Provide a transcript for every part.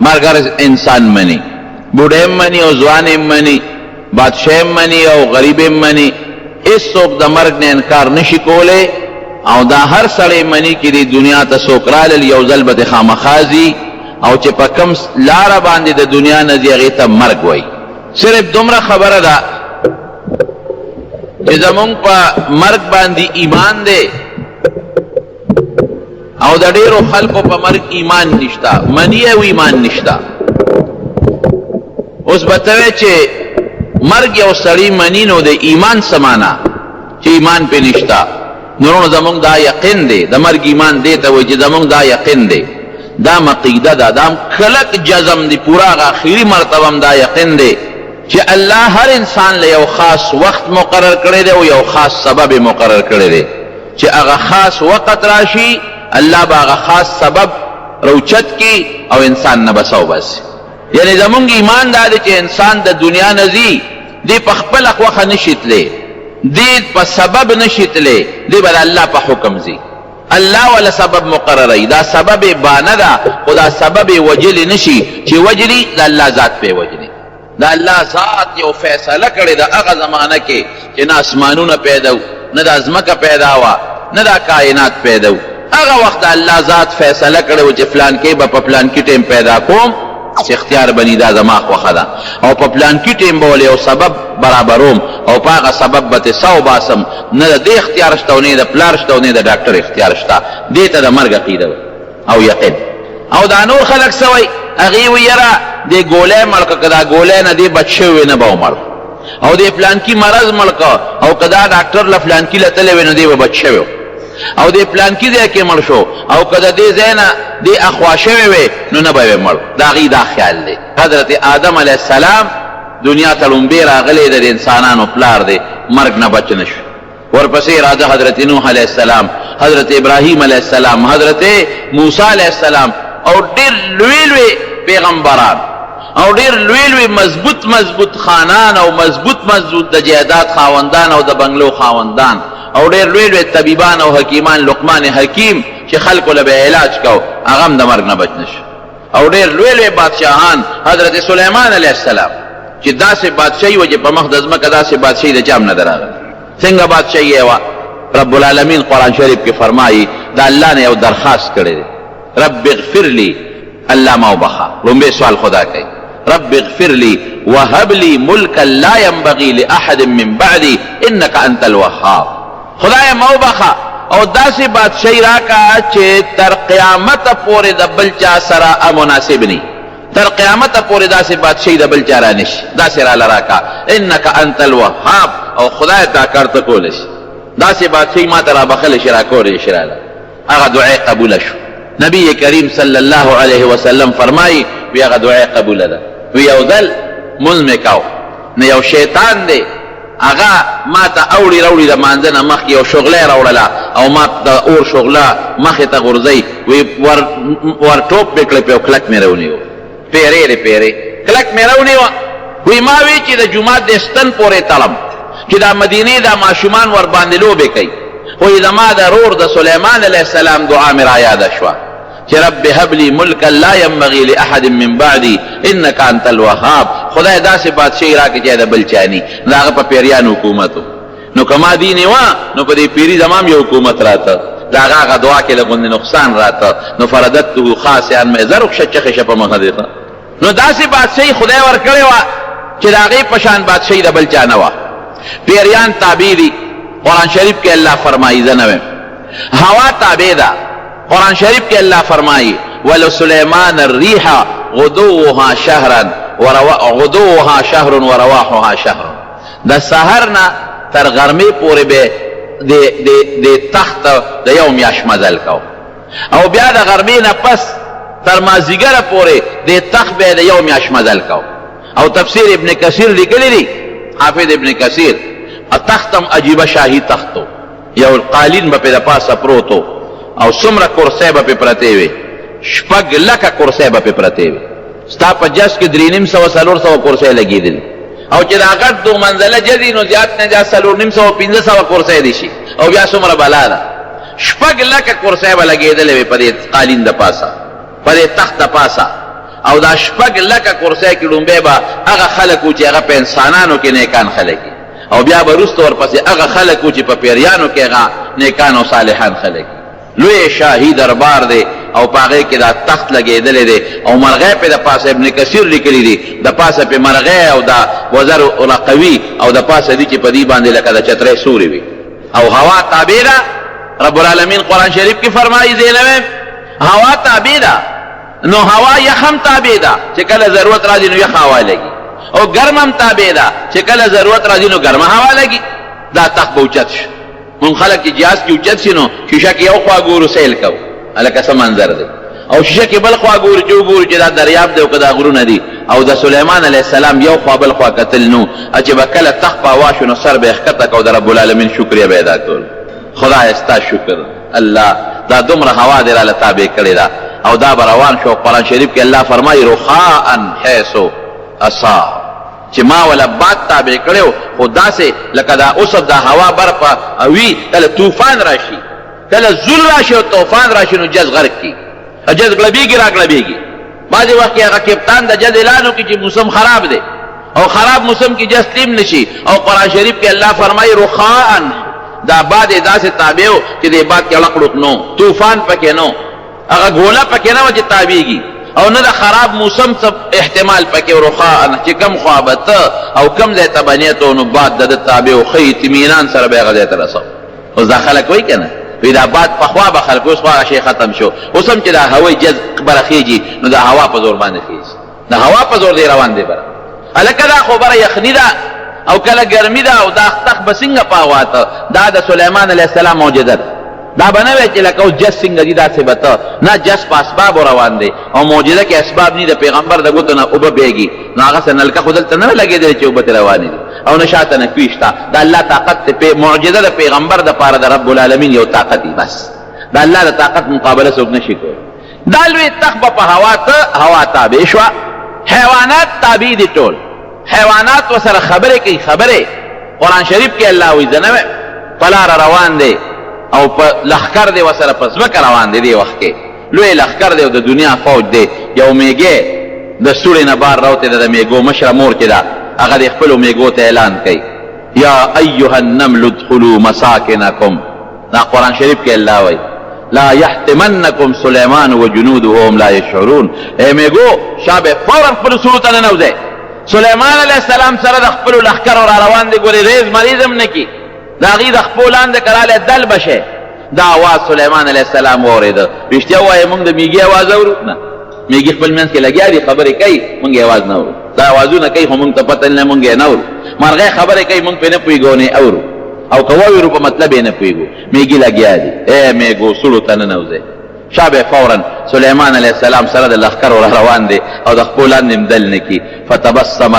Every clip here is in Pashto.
مرگ هر انسان منی، بوډیم منی او ځوانیم منی، بادشاہیم منی او غریبیم منی، هیڅوک د مرګ نه انکار نشي کولی. او دا هر سړی منی چې د دنیا ته څوک رالل یو ځل به د خامخا ځي، او چې په کوم لاره باندې د دنیا نه ځي هغې ته مرګ وایي. صرف دومره خبره ده چې زمونږ په مرګ باندې ایمان دی، او د ډیرو خلکو په مرګ ایمان نشته، منی او ایمان نشته. اوس به ته وایې چې مرګ یو سړی منی نو د ایمان څه معنا چې ایمان پې نشته؟ نورونو زمونږ دا یقین دی، د مرګ ایمان دی ته وایي چې زمونږ دا یقین دی، دا عقیده ده، دا کلک جزم دی، پورا هغه آخري مرتبه هم دا یقین دی چې الله هر انسان له یو خاص وخت مقرر کړی دی او یو خاص سبب مقرر کړی دی چې هغه خاص وخت راشي، الله به هغه خاص سبب روچت کی او انسان نه بساو بس. یعنی زمونږ ایمان دا دی چې انسان د دنیا نه ځي، دی په خپله خوښه نشي تلی، دی په سبب نشي تلی، دی به د الله په حکم ځي. الله ولا سبب مقرروي، دا سبب بانه ده، خو دا سبب وجلی نشي چې وجلی د الله ذات پې وجلی. دا الله ذات یو فیصله کړې ده هغه زمانه کې چې نه اسمانونه پیدا و، نه دا ځمکه پیدا وه، نه دا کائنات پیدا و. هغه وخت الله ذات فیصله کړې و چې فلانکې به په فلانکي ټیم پیدا کوم، چې اختیار بنی دا زما خوښه ده، او په پلانکي ټیم به ولې یو سبب برابروم او په هغه سبب به تې سو باسم. نه د دې اختیار شته او نه د پلار شته او نه د ډاکټر اختیار شته، دې ته د مرګ عقیده او یقین. او دا نور خلک څه وایي؟ هغې وایي یاره دې ګولی مړ که، که دا ګولی نه دې بچ شوی نه به ومړ، او دې پلانکي مرض مړ که، او که دا ډاکټر له فلانکي له تللی وی نو دې به بچ شوی، او دې پلانکي ځای کې مړ شو، او که د دې ځای نه دې اخوا شوی وی نو نه به یې مړ. د هغې دا خیال دی. حضرت آدم علیه السلام دنیا ته لومبې راغلی د انسانانو پلار دی، مرګ نه بچ نه شو. ورپسې راځه حضرت نوح علیه السلام، حضرت ابراهیم علیه السلام، حضرت موسی علیه السلام، او ډېر لوی لوی پیغمبران او ډېر لوی لوی مضبوط خانان او مضبوط د جایداد خاوندان او د بنگلو خاوندان، او ډېر لوی لوی طبیبان او حکیمان، لقمان حکیم چې خلکو له به علاج کو، هغه هم د مرګ نه بچ نشو. او ډېر لوی لوی بادشاهان، حضرت سلیمان علیه السلام چې داسې بادشاهي وه چې په مخ د ځمکه داسې بادشاهي د چا هم نه ده راغلې. څنګه بادشاهي یې وه؟ رب العالمین قرآن شریف کې فرمایي د الله نه یو درخواست کړی دی، رب اغفر لی، الله ما وبخه. لومبی سوال خدا کوي، رب اغفر لی وهب لی ملکا لا ينبغي لاحد من بعدی انک انت الوهاب. خدای ما وبخه او داسې بادشاهي راکړه چې تر قیامته پورې د بل چا سره مناسب نی، تر قیامته پورې داسې بادشاهي د بل چا را نشي، داسې راله راکړه انک انت الوهاب. او خدای تا کار ته کولی شي، داسې بادشاهي ما ته را بخلی شي، را کولی شي راله. هغه دعای قبوله شو. نبی کریم صلی الله علیه وسلم فرمایي وی هغه دعای قبوله ده. وی یو ځل مونځ مې کو، نه یو شیطان دی هغه ما ته اوړي راوړي د مانځه نه مخکې یو شغله راوړله، او ما د اور شغله مخې ته غورځوي، وی ور ټوپ مې کړی په یو کلک مې راونیو، پیرې کلک مې راونیوه. وی ما وی چې د جومات د ستن پورې تړم چې دا مدینې دا ماشومان ور باندې لوبې کوي. وی زما د رور د سلیمان علیه السلام دعا مې رایاده شوه چې رب هب لی ملکا لا ينبغي لاحد من بعدی انک انت الوهاب. خدای داسې بادشاهي راکړي چې د بل چا ني. د هغه په پیریانو حکومت و، نو که ما دینې وه نو په دې پیري زما هم یو حکومت راته، د هغه دعا کې لږ نقصان راته، نو فرددته خاصعا مې زر وکشه چخې شه په مخه دې ته. نو داسې بادشاهي خدای ورکړې وه چې د هغې په شان بادشاهي د بل چا نه وه. پیریان تابع دي. قرآن شریف کې الله فرمایي زه نه ویم، هوا تابع ده. قرآن شریف کې الله فرمایي ولسلیمان الریح غدوها شهر ورواحها شهر. د سحر نه تر غرمې پورې به د تخت د یو میاشت مزل کو، او بیا د غرمې نه پس تر مازدیګره پورې د تخت به د یو میاشت مزل کو. او تفسیر ابن کثیر لیکلی دی، حافظ ابن کثیر، تختم عجیبه شاهی تختو، یو قالین به په د پاسه پروتو، او څومره کرسۍ به پې پرتې وې، 6 لکه کرسۍ به پې پرتې وې. ستا په جس کې 350-400 کرسۍ لګېدلې، او چې دا غټ 2 منزله جدي نو زیات نه زیات 450-500 کرسۍ دي شي، او بیا څومره بلا ده. 6 لکه کرسۍ به لګېدلې وې په دې قالین د پاسه، په دې تخت د پاسه. او دا شپږ لکه کرسۍ کې لومبی به هغه خلک وو چې هغه په انسانانو کې نیکان خلک او بیا به وروسته ورپسې هغه خلک وو چې په پیریانو کې هغه نیکان او صالحان خلک. لوی شاهي دربار دی او په هغې کې دا تخت لګېدلی دی او مرغۍ پې د پاسه ابن کثیر لیکلی دی د پاسه پې مرغۍ او دا وزر رقوي او د پاسه دي چې په دې باندې لکه د چترۍ سوري وي او هوا تابع ده. رب العالمین قرآن شریف کې فرمایي زینب هوا تابع ده نو هوا یخ هم تابع ده چې کله ضرورت راځي نو یخ هوا لګي او ګرم هم تابع ده چې کله ضرورت راځي نو ګرمه هوا لګي. دا تخت به اوچت شي مونږ خلک چې جهاز کې اوچت شي نو شیشه کې یو خوا ګورو سیل کوو هلکه څه منظر دی او شیشه کې بل خوا ګورو چې وګورو چې دا دریاب دی او که دا غرونه دي او د سلیمان علیه السلام یو خوا بل خوا کتل نو چې به کله تخت په هوا شو نو سر به یې ښکته کو د رب العالمین شکریه به ادا کول. خدای ستا شکر الله دا دومره هوا دې راله تابع کړې ده او دا به روان شو. قرآن شریف کې الله فرمایي رخاء حیث اصاب چې ما ولا باد تابع کړو خو داسې لکه دا اوس د هوا برپه وي کله طوفان راشي کله زول راشي او طوفان راشي نو جز غرق کی جز غلبیږي را غلبیږي. بعضې وخت کې هغه کپتان د جز اعلان وکړي چې موسم خراب دی او خراب موسم کې جز تیم نشي او قرآن شریف کې الله فرمایي رخاء دا باد یې داسې تابع و چې د باد کې اړق نو طوفان پکې نو هغه ګوله پکې نه وه چې تابعېږي او نه د خراب موسم څه احتمال پکې رخاء چې کم خوا به ته او کم ځای ته به نیت و نو باد د ده تابع و ښه اطمینان سره به یې هغه ځای ته رسو. اوس دا خلک وایي که نه وی دا باد پخوا به خلک اوس خو هغه شی ختم شو اوس هم چې دا هوایي جز برخېږي نو د هوا په زور باندې خېږي د هوا په زور دی روان دی بره هلکه دا خو بره یخني ده او کله ګرمي ده او دا تخت به څنګه په هوا ته دا د سلیمان علیه السلام معجزه ده دا به نه وی چې لکه اوس جس څنګه دي داسې به ته نه جس په اسبابو روان دی او معجزه کې اسباب نه د پیغمبر د ګوتو نه اوبه بهېږي نو هغه څه نلکه خو دلته نه لګېدلې چې اوبه ترې روانې دي او نه شاته نه کوي شته د الله طاقت دی معجزه د پیغمبر دپاره د رب العالمین یو طاقت دی بس د الله د طاقت مقابله څوک نشي کولی. دا لوی تخت به په هوا تابع شوه حیوانات تابع دي ټول حیوانات ورسره خبرې کوي خبرې. قرآن شریف کې الله وایي زه نه ویم په لاره روان دی او په لښکر دی ورسره په ځمکه روان دی دې وخت کې لوی لښکر دی او د دنیا فوج دی یو میږی د سوړې نه بار راوتې ده د میږو مشره مور چې ده هغه د خپلو میږو ته اعلان کوي یا ایها النمل ادخلوا مساکنکم. دا قرآن شریف کې الله وایي لا يحتمنکم سلیمان و جنوده وهم لا یشعرون. ای میږو شا به فورا خپلو سړو ته ننوځئ. سلیمان علیه السلام سره د خپلو لښکرو را روان دی ګورې ریز مریض هم نه کي د هغې د خپو لاندې کرالی دل بشی. دا آواز سلیمان علیه السلام واورېده. رښتیا ووایه موږ د میږي اواز اورو نه میږي خپل منځ کې لګیا دي خبرې کوي موږ یې اواز نه اورو دا اوازونه کوي خو موږ ته پته نه موږ یې نه اورو. مرغۍ خبرې کوي موږ پرې نه پوهېږو او نه اورو او که واورو په مطلب یې نه پوهېږو. میږي لګیا دي ای میږو سړو ته ننوځئ. شابه فورا سلیمان علیه السلام سره د لښکرو را روان دی او د خپو لاندې هم دل نه کي. فتبسم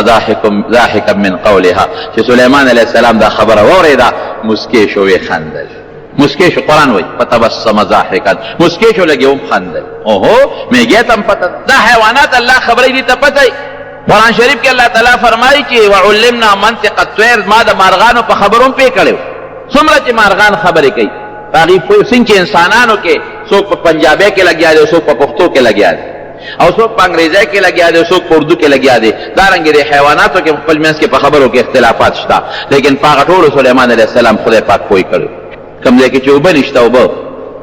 ضاحکا من قولها چې سلیمان علیه السلام دا خبره واورېده مسکې شو ویې خندل مسکې شو. قرآن وایي فتبسم ضاحکا مسکې شو لږې هم خندل. اوهو میږی ته هم پته دا حیوانات الله خبرې دي ته پته وي. قرآن شریف کې الله تعالی فرمایي چې وعلمنا منطق الطیر ما د مارغانو په خبرو هم پوه کړی څومره چې مارغان خبرې کوي هغې پوه څنګه چې انسانانو کې څوک په پنجابۍ کې لګیا دی څوک په پښتو کې لګیا دی او څوک په انګریزۍ کې لګیا دی څوک په اردو کې لګیا دی. دارنګې د حیواناتو کې خپل منځ کې په خبرو کې اختلافات شته لیکن په هغه ټولو سلیمان علیه السلام خدای پاک پوه کړی. کوم ځای کې چې اوبه نشته اوبه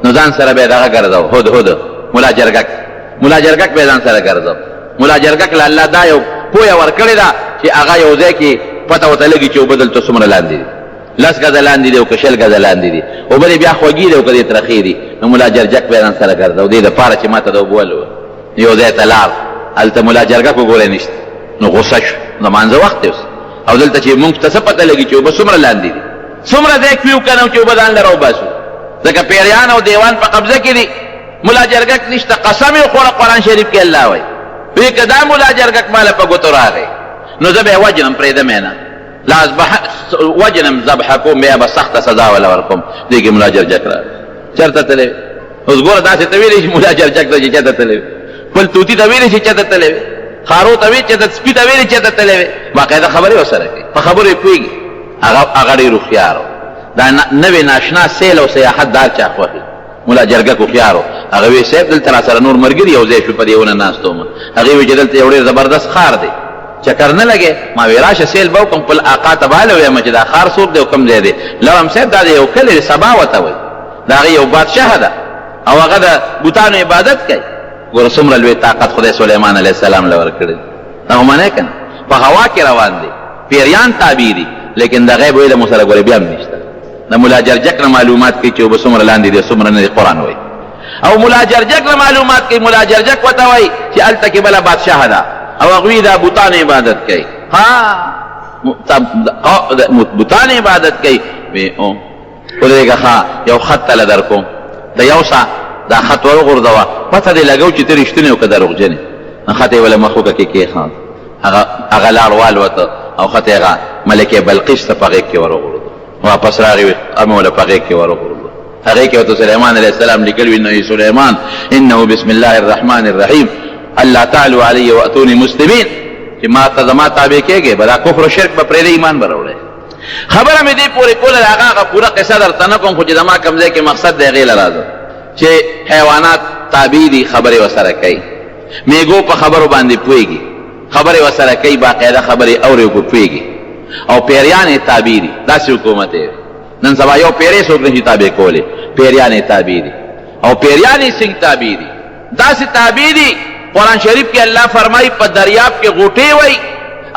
نو ځان سره به یې دغه ګرځو هدهد ملا جرګک به یې ځان سره ګرځو. ملا جرګک له الله دا یو پوهه ورکړې ده چې هغه یو ځای کې پته ورته لګي چې اوبه دلته څومره لاندې دي 10 ګزه لاندې دي او که 20 ګزه لاندې دي اوبه دې بیا خوږې دي او که دې ترخې دي نو ملا جرګک به یې ځان سره ګرځو دې دپاره چې ما ته د اوبه ولو یو ځای ته لاړ هلته ملا جرګک وګوری نشته نو غوسه شو د مانځه وخت دی اوس او دلته چې مونږ ته څه پته لګي چې اوبه څومره لاندې دي څومره ځای کې یو که نه چې اوبه ځان له راوباسو ځکه پیریان او دیوان په قبضه کې دي ملا جرګک نشته. قسم یې وخوړه قرآن شریف کې الله وایي وی که دا ملا جرګک ماله په ګوتو راغی نو زه به یې وجنم پرېږدم یې نه لا وجنم ذبحه کوم بیا به سخته سزا وله ورکوم. دې کې ملا جرګک راغی چېرته تللی اوس ګوره داسې ته ویلی شي ملا جرګک ته چې چېرته تللی خپل طوطي ته ویلی شي چېرته تللی وي خارو ته وی چېرته سپي ته ویلی چېرته تللی وي باقاعده خبرې ورسره کوي په خبرو یې پوهېږي هغه ډېر هوښیار دا نوې ناشنا سیل او سیاحت دا چا خوښي مولا جرګه کو خيارو هغه وی صاحب دلته را سره نور مرګري یو ځای شو په دې ونه ناستو ما هغه وی چې دلته یو ډېر زبردست خار دی چکر نه لګي ما وی راشه سیل به کوم خپل آقا تباله ویم چې دا خار څوک دی او کوم ځای دی لوم صاحب دا یو کلی سبا وته وي دا هغه یو بادشاه ده او هغه د بوتانو عبادت کوي ګوره څومره لوی طاقت خدای سلیمان علیه السلام له ورکړی دا ومنه کنه په هوا کې روان دي پیریان تابع دي لیکن د غیب علم سره ګوره بیا هم نشته د ملا جرجک نه معلومات کوي چې اوبه څومره لاندې دي څومره نه دي قرآن وایي او ملا جرجک نه معلومات کوي ملا جرجک ورته وایي چې هلته کې بله بادشاه ده او هغوی د بوتانو عبادت کوي بوتانو عبادت کوي ودرېږه ښه یو خط تله در کوم د یو سا دا خط ورغورځوه پته دې لګو چې ته رښتونی او که دروغجن یې خط یې وله مخوکه کې کېښود هغه لاړ والوته او خط یې هغه ملکې بلقیس ته په غېږ کې ورغورځو واپس راغی ام ولا په غېږ کې ورغورځو هغې کې ورته سلیمان علیه السلام لیکلي وي انه سلیمان انه بسم الله الرحمن الرحیم الله تعالی علی واتونی مسلمین چې ما ته زما تابع کېږې به دا کفر و شرک به پرېږدې ایمان به راوړی خبره مې دې پورې کوله د هغه پوره قصه درته نه کوم خو چې زما کوم ځای کې مقصد د هغې له راځه چې حیوانات تابع دي خبرې ورسره کوي میږو په خبرو باندې پوهېږي خبرې ورسره کوي باقاعده خبرې اوري او پوهېږي او پیریان یې تابع دي داسې حکومت یې نن سبا یو پیری څوک نشي تابع کولی پیریان یې تابع دي او پیریان یې څنګه تابع دي داسې تابع دي قرآن شریف کې الله فرمایي په دریاب کې غوټې وای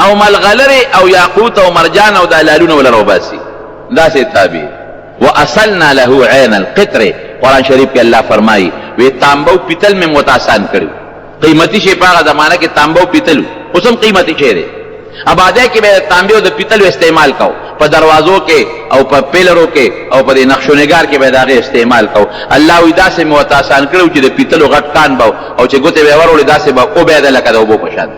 او ملغلرې او یاقوت او مرجان او دا لالونه ولا روباسي داسې تابع واصلنا له عین القطر قرآن شریف کې الله فرمایي وی تانبو پیتل مې متاسان کړو قیمتي شی په هغه زمانه کې تانبو پیتل اوس هم قیمتي شی دی آبادی کې به تانبه او د پیتلو استعمال کو په دروازو کې او په پیلرو کې او په نقشو نگار کې به داغه استعمال کو الله وی داسې موتاسان کړو چې د پیتلو غټ کان باو او چې ګوتې به ورولې داسې به او به د لکه د اوبو په شان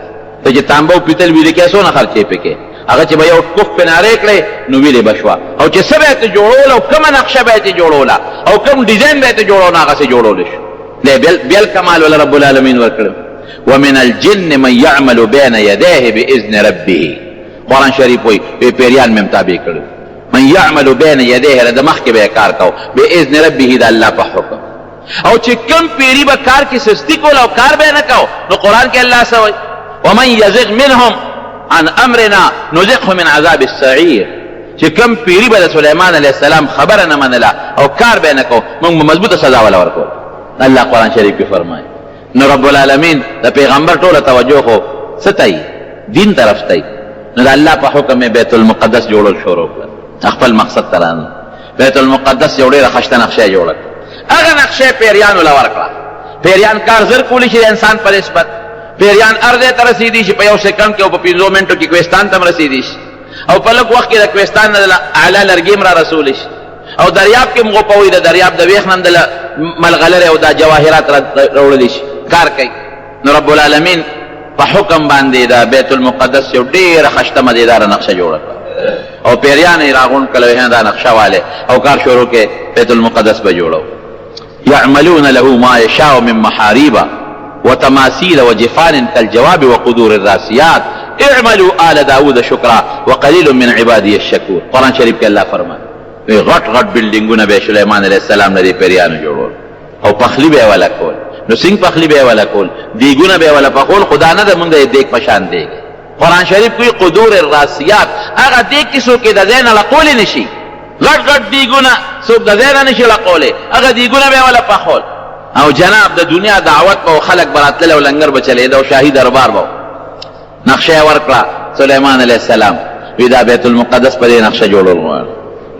ته چې تانبه او پیتل ویل کې څونه خرچې پکې هغه چې به یو کوف پناره کړي نو ویلې بشوا او چې سبه ته جوړول او کومه نقشه به ته جوړول او کوم ډیزاین به ته جوړول هغه څه جوړول شي بل کمال ول رب العالمین ورکړ ومن الجن من يعمل بين يديه باذن ربه قرآن شریف وی پیریان میں مطابق کړو من يعمل بين يديه د مخ کې به کار کو باذن ربه د الله په حکم او چې کم پیری به کار کې سستی کول او کار به نه کو نو قرآن کې الله سوي ومن يزغ منهم عن امرنا نزغه من عذاب السعير چې کم پیری به سليمان عليه السلام خبر نه منله او کار به نه کو موږ مضبوطه سزا ولا ورکو الله قرآن شریف کې فرمایي نو رب العالمین د پیغمبر ټوله توجه خو ستای دین طرف تای نو د الله په حکم بیت المقدس جوړول شروع کړ خپل مقصد ترانه بیت المقدس یو ډېره خشته نقشه جوړه هغه نقشه پیریان ولا ورکړه پیریان کار زر کولی شي انسان په نسبت پیریان ارزه ته رسیدي شي په یو سکند کې او په 15 منټو کې کوهستان ته رسیدي شي او په لږ وخت کې د کوهستان نه اعلی لرګیم را رسول شي او دریاب کې مغو پوي د دریاب د ویخ نن د ملغلره او د جواهرات راوړل شي کار کوي نو رب العالمین په حکم باندې د بیت المقدس یو ډېره خشته مدیداره نقشه جوړه کړه او پیریان یې راغونډ کړل دا نقشه والے او کار شروع کې بیت المقدس به جوړو يعملون له ما يشاء من محاريب وتماثيل وجفان كالجواب وقدور الراسيات اعملوا آل داود شكرا وقليل من عبادي الشكور قرآن شریف کې الله فرمایي غټ غټ بلډینګونه به سليمان عليه السلام لري پیریانو جوړول او پخلی به ولا کول نو څنګه پخلی به ولا کول دیګونه به ولا پخول خدا نه د مونږ دیګ پشان دی قرآن شریف کوي قدور الراسيات هغه دیګ کیسو کې د زین لا قول نشي غټ غټ دیګونه څوک د زین نشي لا قوله هغه دیګونه به ولا پخول او جناب د دنیا دعوت په خلق براتله او لنګر بچلې دا شاهي دربار وو نقشه ورکړه سليمان عليه السلام ودا بیت المقدس په نقشه جوړول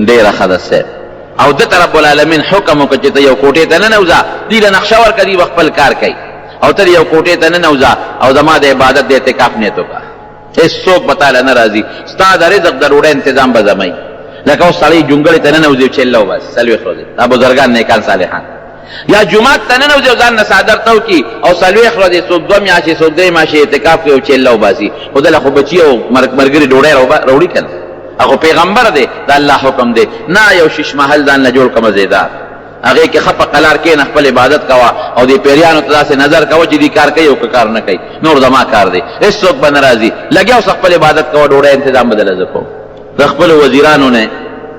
ډېر حدثه او د رب العالمین حکم وکړي چې یو کوټه ته نه نوځه دې له نقشه ورکړي خپل کار کوي او تر یو کوټه ته نه نوځه او زما د عبادت د اعتکاف نه توګه هیڅ څوک بتاله ناراضي ستا د رزق د روډ تنظیم به زمای لکه او سړی جونګړې ته نه نوځي چې الله بس سلوي خروځي ابو بزرګان نیکان صالحان یا جمعه ته نه نوځي ځان نه صادر تو کی او سلوي خروځي څوک دوه میاشتې څوک درې میاشتې اعتکاف کوي چې الله باسي خدای خو بچي او مرګري ډوډۍ راوړي کړه هغه پیغمبر دی د الله حکم دی نه یو شش محل ځان نه جوړ کوم زیدار هغه کې خپ قلار کې نه خپل عبادت کوا او دی پیریانو ته څه نظر کوا چې دی کار کوي او کار نه کوي نور دما کار دی هیڅ څوک به ناراضي لګیاو خپل عبادت کوا ډوډۍ تنظیم بدل زکو د خپل وزیرانو نه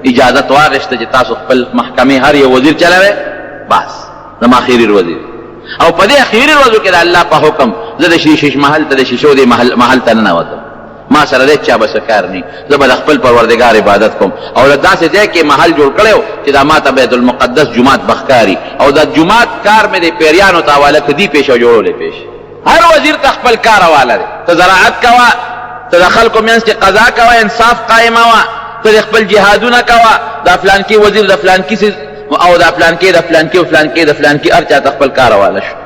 اجازه واغشته چې تاسو خپل محکمه هر یو وزیر چلاوي بس زما اخیری ورځ او په دې اخیری ورځو کې د الله په حکم زه د شیش محل ته د شیشو دې محل ته ننوتم ما سره د چا بس کار نه زه به د خپل پروردګار عبادت کوم او له داسې ځای کې محل جوړ کړی چې دا ما ته بیت المقدس جومات بخکاري او دا جومات کار مې د پیریانو ته حواله کړي پیشه جوړولې پیش هر وزیر ته خپل کار حواله دی ته زراعت کوه ته د خلکو منځ کې قضا کوه انصاف قایموه ته خپل جهادونه کوه دا فلانکي وزیر د فلانکي او دا فلانکي د فلانکي او فلانکي د فلانکي هر چا ته خپل کار حواله شو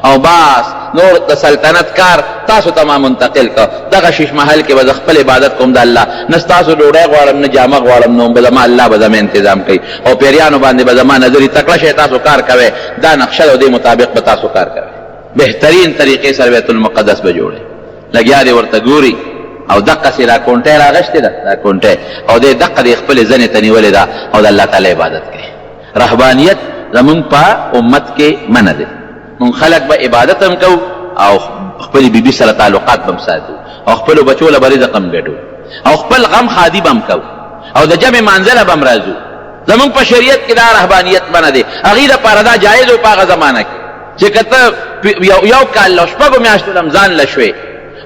او باس نور د سلطنت کار تاسو ته ما منتقل کړ دغه شیش محل کې به خپل عبادت کوم د الله نه ستاسو ډوډۍ غواړم نه جامه غواړم نو به زما الله به زما تنظیم کوي او پیریانو باندې به زما نظري تکړه شي تاسو کار کوئ دا نقشه او دې مطابق به تاسو کار کوئ بهترین طریقې سره بیت المقدس به جوړي لګیا دې ورته ګوري او دقه سي را کونټه راغشته ده دا کونټه او دې دقه دې خپل ځنې ته نیولې ده او د الله تعالی عبادت کوي رهبانیت زمون په امت کې منع ده من خلق به عبادت هم کو او خپل بیبي سره تعلقات هم ساتو او خپل بچو له رزق هم ګټو او خپل غم خادي هم کو او د جمع منزله هم راځو زمون په شریعت کې دا رهبانیت باندې دي اغه لپاره دا جایز او په زمانہ کې چې کته یو کال لو شپږو میاشتو رمضان لشوي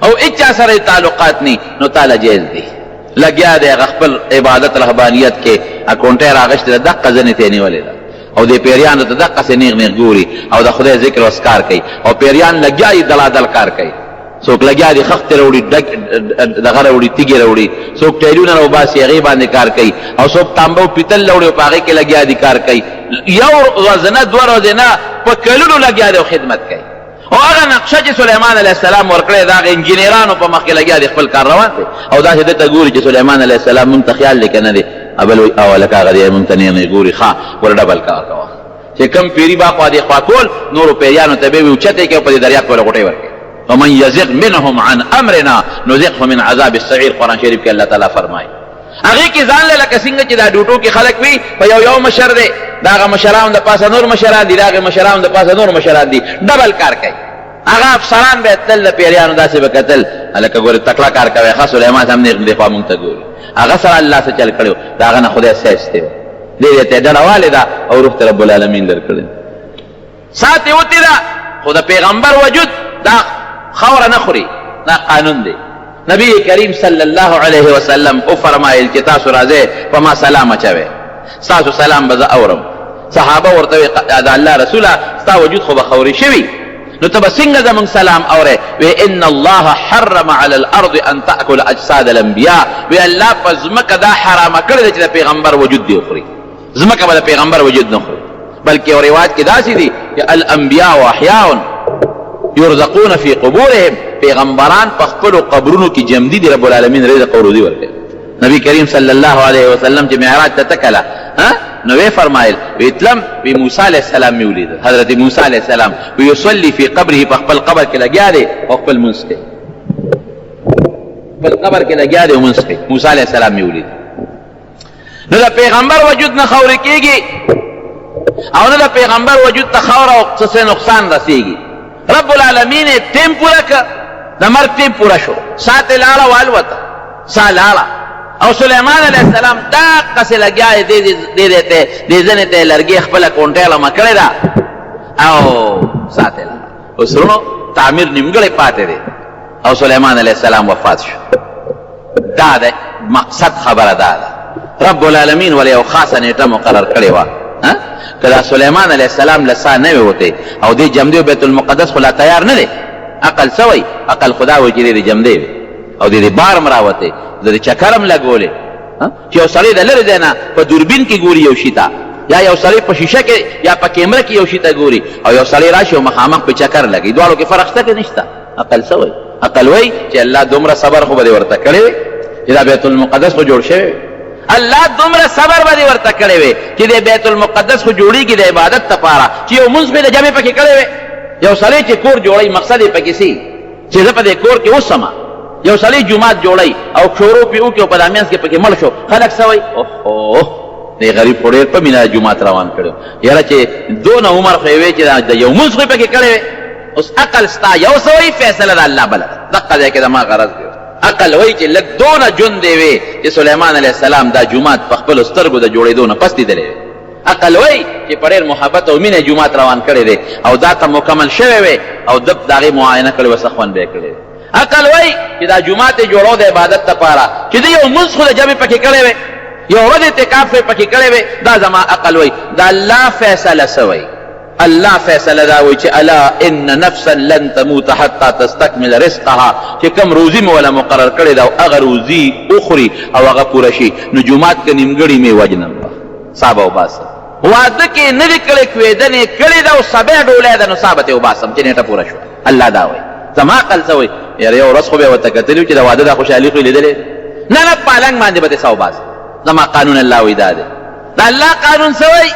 او اچا سره تعلقات ني نو تعالی جایز دي لګیا دی خپل عبادت رهبانیت کې اکونټه راغشته د قزنه تینی ولې او د پیریانو ته دقه سي نیغ نیغ ګوري او د خدای ذکر او اسکار کوي او پیریان لګیاي دلادل کار کوي څوک لګیاي خخت وروړي دغه وروړي تیګي وروړي څوک ټیلونه او باسي غي باندې کار کوي او څوک تانبو پیتل وروړي په هغه کې لګیاي کار کوي یو وزنه دوه ورځې په کلونو لګیاي خدمت کوي او هغه نقشه چې سليمان عليه السلام ورکړی دا انجینرانو په مخ کې لګیاي خپل کار روان دي او دا چې ته ګوري چې سليمان عليه السلام مونږ ته خیال لیکنه دي ابل اول کاغه دې ممتنه نه ګوري ښا ور ډبل کا کا چې کم پیری با خو دې خوا کول نور پیریانو ته به وچته کې په دریا کې ورغټي ورکه ومن يزغ منهم عن امرنا نذقه من عذاب السعير قران شریف کې الله تعالی فرمایي هغه کې ځان له څنګه چې دا ډوټو کې خلک وي په یو مشر دی داغه مشران د پاسه نور مشران دي داغه مشران د پاسه نور مشران دي ډبل کار کوي هغه افسران به تل پیریانو داسې وکتل الکه ګوره تکړه کار کوي خاص سليمان هم نه دفاع مونږ ته ګوري هغه سره الله سره چل کړو داغه نه خدای سېسته دې ته ډډه والدا او روح رب العالمین درکړي ساتي وتی دا خدای پیغمبر وجود دا خور نه خوري دا قانون دی نبی کریم صلی الله علیه وسلم او فرمایل چې تاسو راځي په ما سلام اچوي تاسو سلام به اورم صحابه ورته دا الله رسوله ستا وجود خو به خوري شوی نو تب څنګه زمون سلام اوره و ان الله حرم على الارض ان تاكل اجساد الانبياء و الله پزمک دا حرام کړی چې پیغمبر وجود دی خوري زمکه به پیغمبر وجود نه خوري بلکې او روایت کې داسې دي چې الانبياء واحياء يرزقون في قبورهم پیغمبران په خپل قبرونو کې جمدي دي رب العالمین رزق او روزي ورکړي نبی کریم صلی الله علیه وسلم چې معراج ته تکلا نو فرمایل ویتلم بی موسی علیہ السلام میولید حضرت موسی علیہ السلام ويصلي في قبره په خپل قبر کې لګیا دی او خپل منسکه خپل قبر کې لګیا دی او منسکه موسی علیہ السلام میولید نو دا پیغمبر وجود نه خوري کیږي او نه دا پیغمبر وجود ته خور او څه نقصان رسیږي رب العالمین تیم پورا ک د مرګ تیم پورا شو سات لاله والوت سالاله او سليمان علیہ السلام دا قصه لګیا دې ته دې ځنه ته لرګي خپل کونټه لما کړی دا او ساتل وسرونو تعمیر نیمګړې پاتې دي او سليمان علیہ السلام وفات شو دا د مقصد خبره ده رب العالمین ولې او خاصه نیټه مقرر کړی و کله سليمان علیہ السلام لسا نه وته او دې جمدی بیت المقدس خلا تیار نه دی عقل سوی عقل خدا وجری دې جمدی او دې بار مراوته د چکرم لګولې چې یو سړی د لری دینا په دوربین کې ګوري یو شیتا یا یو سړی په شیشه کې یا په کیمره کې یو شیتا ګوري او یو سړی راشي او مخامخ په چکر لګي دوالو کې فرق شته کې نشته عقل سوی عقل وای چې الله دومره صبر خو به ورته کړی چې دا بیت المقدس خو جوړ شوی الله دومره صبر به ورته کړی وي چې د بیت المقدس خو جوړیږي د عبادت لپاره چې یو منځ به د جمع پکې کړی وي یو سړی چې کور جوړي مقصد یې پکې سي چې زه په دې کور کې اوسم یو سړی جمعات جوړي او شروع پیو کې په دامنس کې پکې مړ شو خلک سوي اوه دې غریب پړې په مینا جمعات روان کړو یاره چې دون عمر خو وی چې د یو منځ خو پکې کړی اوس عقل ستا یو سوي فیصله د الله بل دقه دې کې د ما غرض دی عقل وای چې لک دون جون دی وی چې سليمان عليه السلام دا جمعات په خپل سترګو د جوړېدو نه پس دی عقل وای چې په ډېر محبت او مینه جومات روان کړی دی او دا ته مکمل شوی وی او د هغې معاینه کړې وه څه خوند به یې کړی دی. عقل وای چې دا جومات یې جوړو د عبادت دپاره چې دی یو مونځ خو د جمع پکې کړی وی، یو ورځ اعتکاف یې پکې کړی وی، دا زما عقل وای. دا الله فیصله سوی، الله فیصله دا وی چې الا ان نفسا لن تموت حتى تستكمل رزقها، چې کم روزي مې ولا مقرر کړی دا او هغه روزي اخري او هغه پوره شي. نو جومات کې نیمګړي مې وجنم صاحب او باسم، واده کې نه دی کړی کوېدنې کړې ده او سبع ډولۍ ده نو صابت یې وباسم چې نیټه پوره شوه. الله دا وایي. زما عقل څه وایي؟ یاره یو ورځ خو به یې ورته کتلي چې د واده دا خوشحالي خو یې لیدلې نه نه پالنګ باندې به دې څه وباسم. زما قانون الله وایي دا دی. د الله قانون څه وایي؟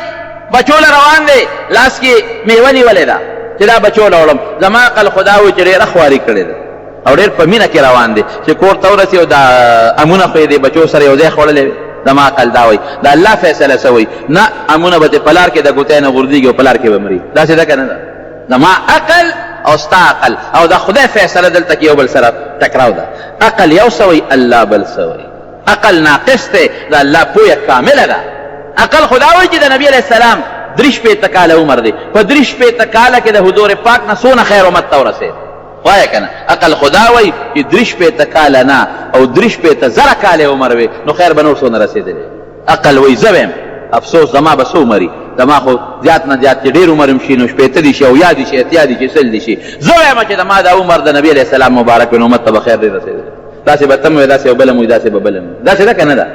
بچو له روان دی لاس کې میوه نیولې ده چې دا بچو له وړم. زما عقل خدا وایي چې ډېره خواري کړې ده او ډېر په مینه کې روان دی چې کور ته ورسي او دا امونه خو یې د بچو سره یو ځای خوړلې زما عقل دا وایي. د الله فیصله څه وایي؟ نه امونه به دې په لار کې د ګوتۍ نه غورځېږي او په لار کې به مري. داسې ده که نه ده؟ زما عقل او ستا عقل او د خدای فیصله دلته کې یو بل سره ټکراو ده. عقل یو څه وایي، الله بل څه وایي. عقل ناقص دی، د الله پویه کامله ده. عقل خدا وایي چې د نبي علیه السلام 63 کاله عمر دی، په 63 کاله کې د حضور پاک نه څونه خیر امت ته ورسېد وایه که نه؟ عقل خدا وایي چې 63 کاله نه او 63,000 کاله عمر وي نو خیر به نور څونه رسېدلی. عقل وایي زه ویم افسوس زما به څو مري، زما خو زیات نه زیات چې ډېر عمر هم شي نو 80 دي شي او یا دي شي اتیا دي شي 100 دي شي. زه وایم چې زما دا عمر د نبي علیه السلام مبارک وي نو امت ته به خیر دی رسېدلی. داسې به تم وي داسې به بلم وي داسې به بلم وي. داسې ده که نه ده؟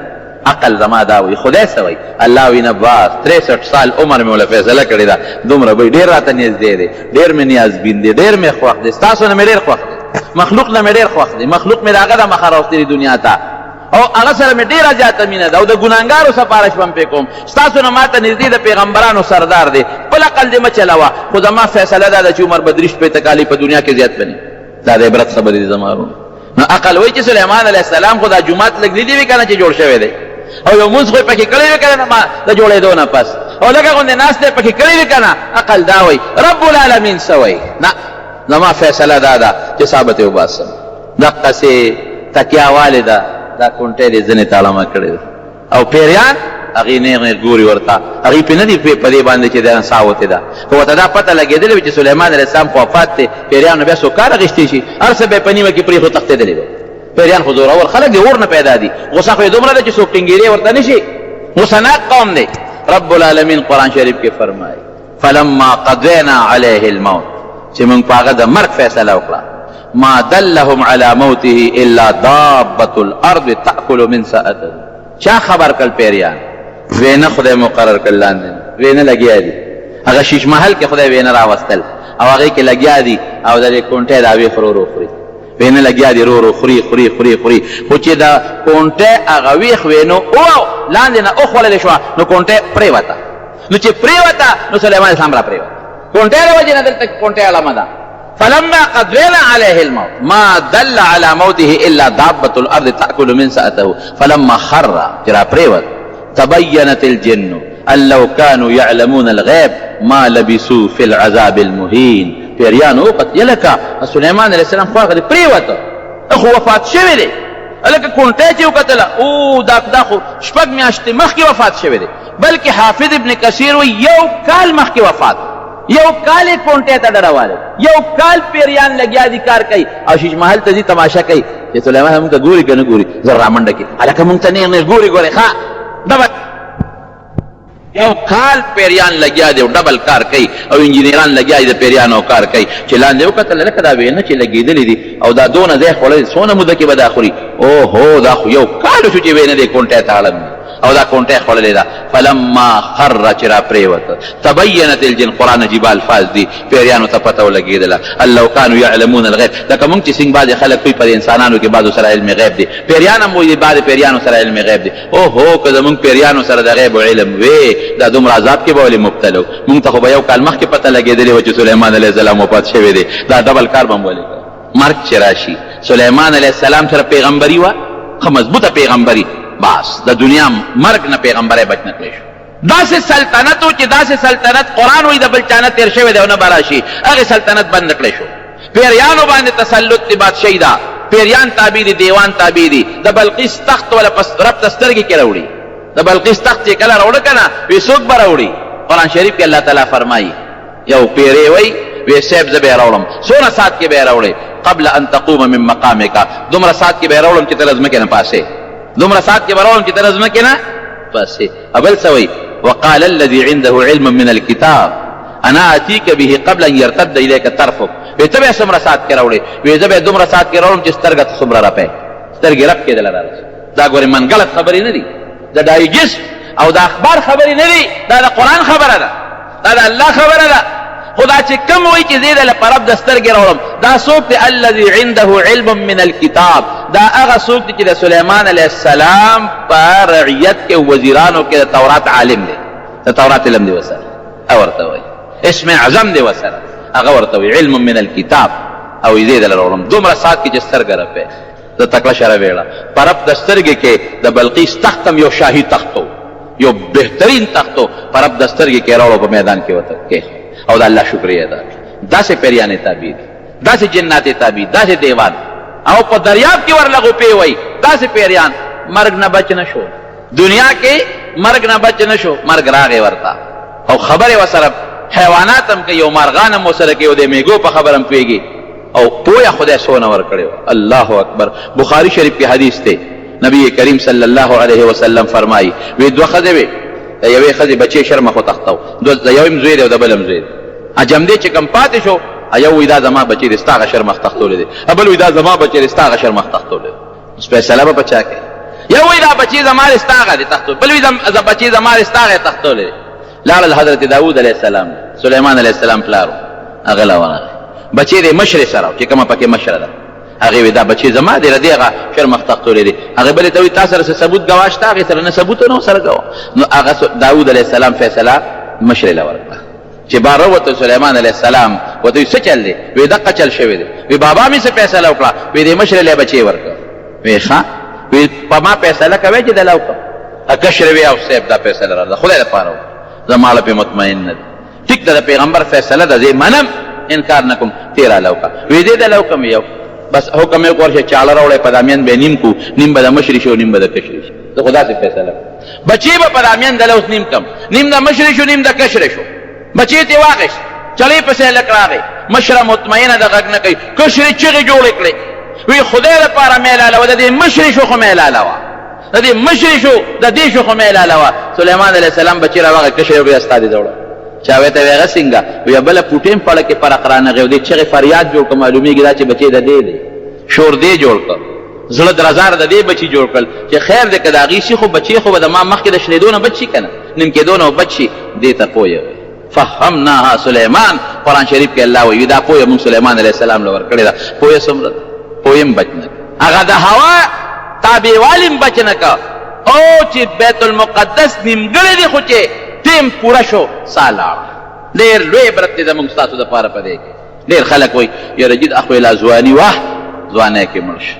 عقل زما دا وایي. خدای څه وایي؟ الله وایي نه بس 63 سال عمر مې وله فیصله کړې ده دومره به ډېر راته نږدې دی، ډېر مې نیازبین دی، ډېر مې خوښ دی. ستاسو نه مې ډېر خوښ دی، مخلوق نه مې ډېر خوښ دی. مخلوق مې د هغه ده مخه راوستلي دنیا ته او هغه سره مې ډېره زیاته مینه ده او د ګناهګارو سپارش به هم پرې کوم. ستاسو نه ما ته نږدې د پیغمبرانو سردار دی. خپل عقل دې مه چلوه، خو زما فیصله دا ده چې عمر به 63 کالې په دنیا کې زیات بني. دا د عبرت خبرې دي زما ورونو. نو عقل وایي چې سلیمان علیه السلام خو دا جومات لږ لیدي وي که نه چې جوړ شوی دی او یو مونځ خو یې پکې کړی وي که نه ما د جوړېدو نه پس او لکه غوندې ناست دی پکې کړی وي که نه. عقل دا وایي. رب العالمین څه وایي؟ نه زما فیصله دا ده چې ثابت یې وباسم. دقسې تکیه والې ده دا کونټۍ دې ځینې تاړمه کړې ده او پیریان هغې نیغ نیغ ګوري ورته، هغې پرې نه دي په دې باندې چې دا ساه وتې ده. خو ورته دا پته لګېدلې وي چې سلیمان علیه السلام خو وفات دی، پیریانو بیا څوک کار اخیستی شي، هر څه به یې په نیمه کې پرېښو تښتېدلی دی. پیریان خو زورور خلک دي، اور نه پیدا دي. غوسه خو یې دومره ده چې څوک ټینګېرې ورته نه شي. غوسناک قوم دی. رب العالمین قرآن شریف کې فرمایي فلما قضینا علیه الموت، چې موږ په هغه د مرګ فیصله وکړه ما دلهم على موته الا دابة الارض تأكل من سأته. چا خبر کل پیریان؟ وینه خدای مقرر کل لاندې وینه لګیا دي. هغه شیش محل کې خدای وینه راوستل او هغې کې لګیا دي او د دې کونټۍ دا ویښ رو خوري. وینه لګیا دي رو خوري خوري خوري خوري. خو چې د کونټۍ هغه ویښ وینو او لاندې نه وخوړلې شوه نو کونټۍ پرېوته. نو چې پرېوته نو سلیمان اسلام را پرېوته. کونټۍ د وجې نه دلته کونټۍ علامه ده. فلما قضينا عليه الموت ما دل على موته الا دابة الارض تأكل من سأته فلما خر جرا پریوت تبينت الجن ان لو كانوا يعلمون الغيب ما لبثوا في العذاب المهين. پیریان وقت یلکا سلیمان علیہ السلام خو هغه پریوت خو وفات شوی دی. الکه کونټۍ چې وکتله او دا خو شپږ میاشتې مخکې وفات شوی دی. بلکې حافظ ابن کثیر وایي یو کال مخکې وفات، یو کال یې کونټۍ ته ډډوالی، یو کال پیریان لګیا دي کار کوي او شیش محل ته ځي تماشه کوي چې سلیمان موږ ته ګوري که نه ګوري. زر رامنډه کړي هلکه موږ ته نیغ نیغ ګوري ښه ډبل. یو کال پیریان لګیا دي او ډبل کار کوي او انجینران لګیا دي د پیریانو کار کوي چې لاندې وکتل لکه دا وینه چې لګېدلې دي او دا دونه ځای خوړلی څونه موده کې به دا خوري. اوهو دا خو یو کال شو چې وینه دې کونټۍ ته اړم او دا کونټۍ خوړلې ده. فلما خر چې را پرېوته تبینت الجن. قرآن عجیبه الفاظ دي. پیریانو ته پته ولګېدله ان لو کانوا یعلمون الغیب. لکه موږ چې څنګه بعضې خلک کوي په انسانانو کې بعضو سره علم غیب دی، پیریان هم وایي بعضې پیریانو سره علم غیب دی. اوهو که زموږ پیریانو سره د غیب علم وی دا دومره عذاب کې به ولې مبتلا و. موږ ته خو به یو کال مخکې پته لګېدلې وه چې سلیمان علیه السلام وفات شوی دی. دا ډبل کار به هم ولې کړ. مرګ چې راشي سلیمان علیه السلام سره پیغمبري وه، ښه مضبوطه پیغمبري، بس د دنیا مرګ نه پیغمبری بچ نه کړی شو. داسې سلطنت و چې داسې سلطنت قرآن وایي د بل چا نه تېر شوی دی او نه به راشي، هغې سلطنت بند نه کړی شو. پیریانو باندې تسلط د بادشاهي ده، پیریان تابع دي، دیوان تابع دي. د بلقیس تخت ولا رب ته سترګې کې راوړي د بلقیس تخت چې کله راوړه کنه وی څوک به راوړي قرآن شریف کې الله تعالی فرمایي یو پیری وی وی صاحب زه به راوړم څونه ساعت کې به راوړي قبل ان تقوم من مقامک دومره ساعت کې به راوړم چې ته ځمکې نه پاسې دومره ساعت کې به راوړم چې ته ځمکې نه پاسې ابل سوی وقال الذي عنده علم من الكتاب انا اتيك به قبل ان يرتد اليك طرفك وی ته به څومره ساعت کې راوړي وی زه به دومره ساعت کې راوړم چې سترګه څومره راپې سترګې رپ کېدل راځي دا ګورې من غلط خبرې نه دي دا ډایجست او دا اخبار خبرې نه دي دا د قرآن خبره ده دا د الله خبره ده خدا چې کوم وایي چې زه د پرب د سترګې راوړم دا څوک دی الذي عنده علم من الكتاب دا هغه څوک دی چې د سلیمان علیه السلام په رعیت کې وزیرانو کې د تورات عالم دی د تورات علم دی وسره او ورته وایي اسم اعظم دی وسره هغه ورته وایي علم من الكتاب او زه د راوړم دومره ساعت کې چې سترګه رپې د تکړه شره ویړه پرب د سترګې کې د بلقیس تختم یو شاهي تختو یو بهترین تختو پرب د سترګې کې راوړو په میدان کې وته کې او د الله شکریا ادا داسې پیریانې تعبیر داسې جنات تعبیر داسې دیوان او په دریاب کې ورلغو پی وای داسې پیریان مرګ نه بچ نشو دنیا کې مرګ نه بچ نشو مرګ راغی ورته او خبره وسره حیوانات هم کې یو مارغان هم وسره کې او د میګو په خبرم پیږي او پویا خدای سونه ور کړو الله اکبر بخاری شریف کې حدیث ته نبی کریم صلی الله علیه وسلم فرمایي وی دوه خزه وی یوې خزه بچي شرم خو تختو د یوم زوی دی او د بلم زوی اجم دې چې کم پاتې شو ایو وی دا زما بچي رستاغه شرم تختول دي ابل وی دا زما بچي رستاغه شرم تختول دي اوس په سلام بچا کې یو وی دا بچي زما رستاغه دي تختول بل وی دا بچي زما رستاغه تختول دي لاړ حضرت داوود علیه السلام سليمان علیه السلام پلارو اغلا ونه بچی دې مشر سره چې کومه پکې مشر ده هغه ودا بچی زما دې ردیغه شرم تختول دي هغه بل ته تاسو سره ثبوت گواښ تا هغه سره نه ثبوت نو سره گوا نو هغه داوود علیه السلام فیصله مشر له ورکړه چې بار وته سليمان علیه السلام وته څه چل دی وی دقه چل شوی دی وی بابا می څه فیصله وکړه وی دې مشر له بچی ورکړه وی ښا وی په ما فیصله کوي چې دلاو کا کشر وی او سیب دا فیصله را خدای لپاره زماله په مطمئن نه ټیک د پیغمبر فیصله ده زه منم انکار نکم تیرا لوکا وی دې د لوکم یو بس حکم یې ورشه چاله راوړې پدامیان به نیم کو نیم به د مشري شو نیم به د کشري شو ته خدا سے فیصله بچي به پدامیان دلوس نیم کم نیم د مشري شو نیم د کشري شو بچي ته واغش چلی پسې لکراغه مشره مطمئنه د غږ نه کوي کشري چغې جوړ کړي وی خدای لپاره مې لاله د دې مشري شو خو مې لاله د دې مشري شو د دې شو خو مې لاله سليمان عليه السلام بچي راغه کشري به استاد جوړ چاوي ته ویغه څنګه وی بل پټیم پړه کې پر قرانه غو دي چې فریاد جوړ کوم معلومیږي دا چې بچي د دې دی شور دی جوړ کړ زړه درزار د دې بچي جوړ کړ چې خیر دې کداغي شي خو بچي خو د ما مخ کې د شلیدونه بچي کنه نیم کې دونه بچي دې ته پوي فهمناها سليمان قران شریف کې الله وی دا پوي مون سليمان عليه السلام لور کړی دا پوي سمره پویم بچنه هغه د هوا تابع والم بچنه کا او چې بیت المقدس نیمګړی دی خو چې تیم پورا شو سالار ډېر لوی برت دې زموږ ستاسو د پاره پدې کې ډېر خلک وایي یاره جد اخو اله ځواني واه ځوانۍ کې مړ شو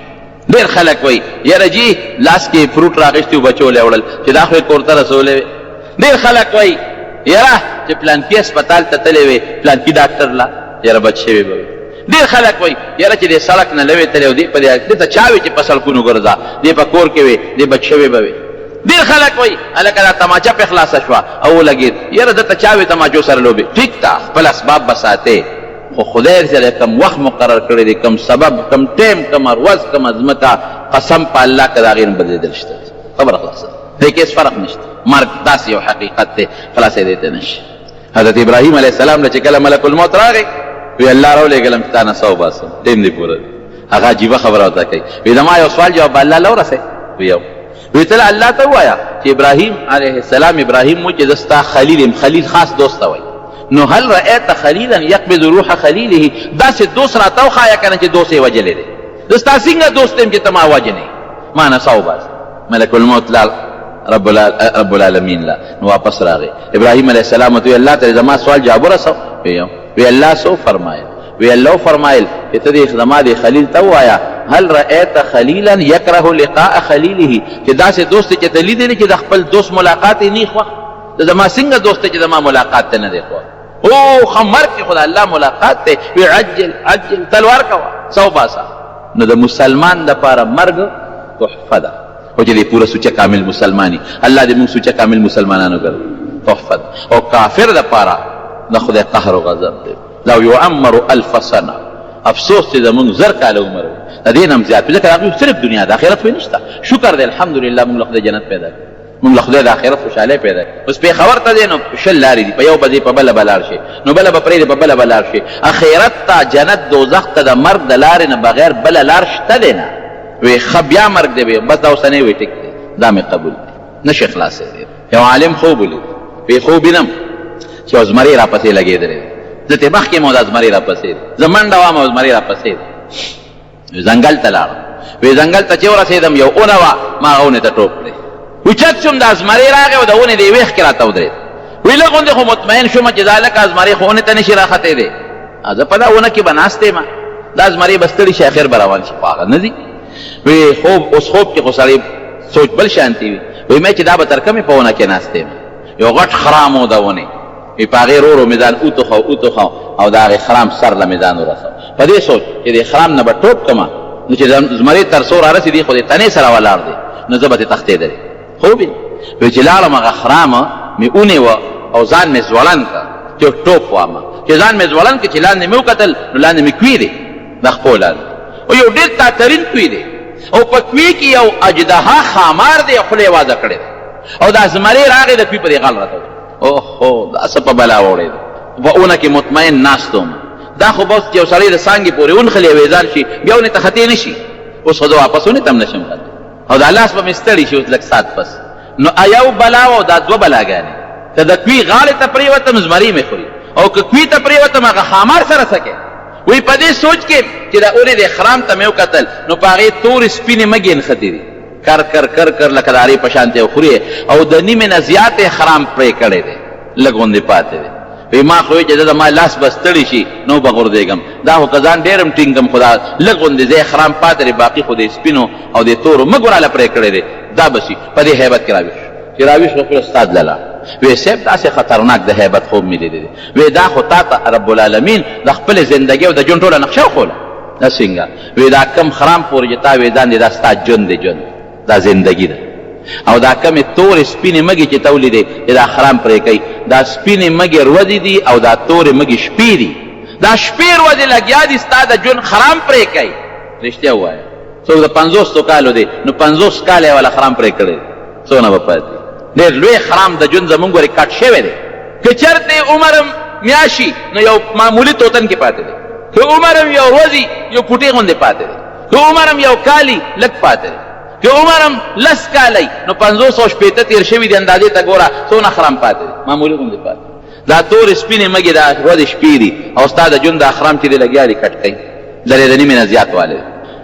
ډېر خلک وایي یاره جي لاس کې فروټ راغېستي و بچو له وړل چې دا خو یې کور ته رسولی ډېر خلک وایي یاره چې پلانکي هسپتال ته تللی وې پلانکي ډاکټر لا یاره بچ شوی به وي ډېر خلک وایي یاره چې دې سړک نه لوې تللی و دې ته چا وي چې په سړکونو ګرځه دې په کور کې وې دې بچ شوی به وي ډېر خلک وایي هلکه دا تماچه پې خلاصه شوه او ولګېد یاره دته چا وې تماچو سره لوبې ټیک ته خپل اسباب به ساتې خو خدای سره کم وخت مقرر کړی دی کم سبب کم ټیم کم ورځ کم ځمکه قسم په الله که د هغې نه بدلېدل شته خبره خلاصه دې کې هېڅ فرق نشته مرګ داسې یو حقیقت دی خلاصېدی ته نشي حضرت ابراهیم علیه السلام له چې کله ملک الموت راغی وی الله راولېږلم چې تا نه څه وباسم ټیم دې پوره هغه عجیبه خبره ورته کوي وی زما یو سوال جواب به الله له ورسوي وی یو وی ته الله ته ووایه چې ابراهیم علیه السلام ابراهیم و چې زه ستا خلیل یم خلیل خاص دوست ته وایي نو هل رأيت خليلا يقبض روح خليله داسې دوست راته وښایه که نه چې دوست یې وجلی دی زه ستا څنګه دوست یم چې ته ما وجنې ما نه څه وباسې ملک الموت لاړ رب العالمین لا نو واپس راغی ابراهیم علیه السلام ورته وی الله ته زما سوال جواب ورسو وی الله څه وفرمایل وی الله وفرمایل چې ته دې زما دې خلیل ته ووایه هل رأيت خليلا يكره لقاء خليله چې داسې دوست چې ته لیدلی چې د خپل دوست ملاقات یې نه خوښ د زما څنګه دوست چې زما ملاقات ته نه دی خوښ او خمر کې خدا الله ملاقات ته وی عجل تلوار کوه څه وباسه نو د مسلمان دپاره مرګ تحفه ده او چې دې پوره سوچه کامل مسلمانی. الله دې موږ سوچه کامل مسلمانانو ګرځي. تحفت او کافر د پاره د خدای قهر او غضب دی. لو يعمر 1000 سنه، افسوس چې زمونږ 1000 کاله عمر د دې نم زیات، ځکه هغه صرف دنیا د آخرت وي نشته. شکر دی الحمدلله موږ له خدای جنت پیدا کړ، موږ له خدای د آخرت خوشاله پیدا کړ. اوس پېښور ته دی نو شل لارې دي، په یو به په بله به لاړ شي، نو بله به پرېږدي په بله به لاړ شي. آخرت ته جنت دوزخ ته د مرګ د لارې نه بغیر بله لار شته دی نه. وی ښه بیا مرګ دی وی بس دا اوسنی وی ټیک دی، دا مې قبول دی، نشي خلاصېدی. یو عالم خوب ولید، وی خوب وینم چې یو زمری راپسې لګېدلی دی، زه ترې مخکې مو دا زمری راپسې دی، زه منډه وم او زمری راپسې دی. ځنګل ته لاړم، وی ځنګل ته چې ورسېدم یو اونه وه، ما هغه اونې ته ټوپ کړې. اوچت شوم دا زمری راغی او د اونې د یوې ښکې راته ودرېد. وی لږ غوندې خو مطمئن شوم چې دا لکه زمری خو اونې ته نشي راختېدی، زه په دا اونه کې به ناست یم، دا زمری به ستړي شي اخر به روان شي، خو هغه نه ځي. وی خوب اوس خوب کې خو سړی سوچ بل شانتي وي. وی مې چې دا به تر کومې په اونه کې ناست یم، یو غټ خرام و د اونې، وی په هغې رو رو مې ځان اوتوخو او د هغې خرام سر له مې ځان ورسو. په دې سوچ چې د خرام نه به ټوپ کړمه، نو چې زمري تر څو رارسېدي خو د تنې سره ولاړ دی، نو زه به ترې تښتېدلی. خوب یې وی چې لاړم هغه خرامه مې ونیوه او ځان مې ځوړند کړه چې ټوپ وامه، چې ځان مې ځوړند کړه چې لاندې مې وکتل نو لاندې مې کوي دی د خپو لاندې، او یو ډېر تاترین کوي دی، او په کوي کې یو اجدها خامار دی، خوله یې وازه کړې ده، او دا زمری راغی د کوي په دې غل راته. اوهو دا څه په بلا وړې ده. په اونه کې مطمئن ناست وم، دا خو بس یو سړی د څانګې پورې ونښلي او ځان شي بیا اونې ته ختې نه شي. اوس خو زه واپس اونې ته هم نشم ختلی، او دا لاس به مې ستړي شي اوس لږ ساعت پس. نو یو بلا و او دا دوه بلاګانې، که د کوي غاړې ته پرېوتم زمري مې خوري، او که کوي ته پرېوتم هغه خامار سره څه کوې. وی په دې سوچ کې چې دا اونې د خرام ته مې وکتل نو په هغې تورې سپینې مږې نښتې دي، کر کر کر کر لکه د هرې په شانتې خوري، او د نیمې نه زیاتې خرام پرې کړی دی، لږ غوندې پاتې دی. وی ما خو چې زه ما لاس به ستړي شي نو به غورځېږم، دا خو که ځان ډېر هم ټینګم، خو دا لږ غوندې ځای خرام پاتې دی، باقي خو د سپینو او د تورو مږو راله پرې کړی دی، دا به شي. په دې هیبت کې راویښ شو چې راویښ شو خپل استاد له لاړ. وی صاحب داسې خطرناک د هیبت خوب مې لیدلی دی. وی دا خو تا ته رب العالمین د خپلې زندګۍ او د ژوند ټوله نقشه وښوله. دا څنګه؟ وی دا کم خرام پورې چې تا وی ځان دی دا ستا ژوند دی، ژوند دا زندګي ده، او دا کمې تورې سپینې مږې چې ته ولیدې چې دا خرام پرې کوي، دا سپینې مږې ورځې دي او دا تورې مږې شپې دي. دا شپې ورځې لګیا دي ستا د ژوند خرام پرې کوي. رښتیا ووایه، څوک د 50 کالو دی نو 50 کاله یې والا خرام پرې کړی، څونه به پاتې. ډېر لوی خرام د ژوند زمونږ ورې کټ شوی دی. که چېرته عمر هم میاشي نو یو معمولي توتن کې پاتې دی، که عمر هم یو ورځي یو پوټې غوندې پاتې دی، که عمر هم یو کالي لږ پاتې دی، که عمر هم 10 کالی نو 580 تیر شوي دي، اندازې ته ګوره څونه خرام پاتې دی، معمولي غوندې پاتې. دا تورې سپینې مږې دا ورځې شپې دي، او ستا د ژوند دا خرام چې دی لګیا دی کټ کوي، لرې د نیمې نه زیات والی.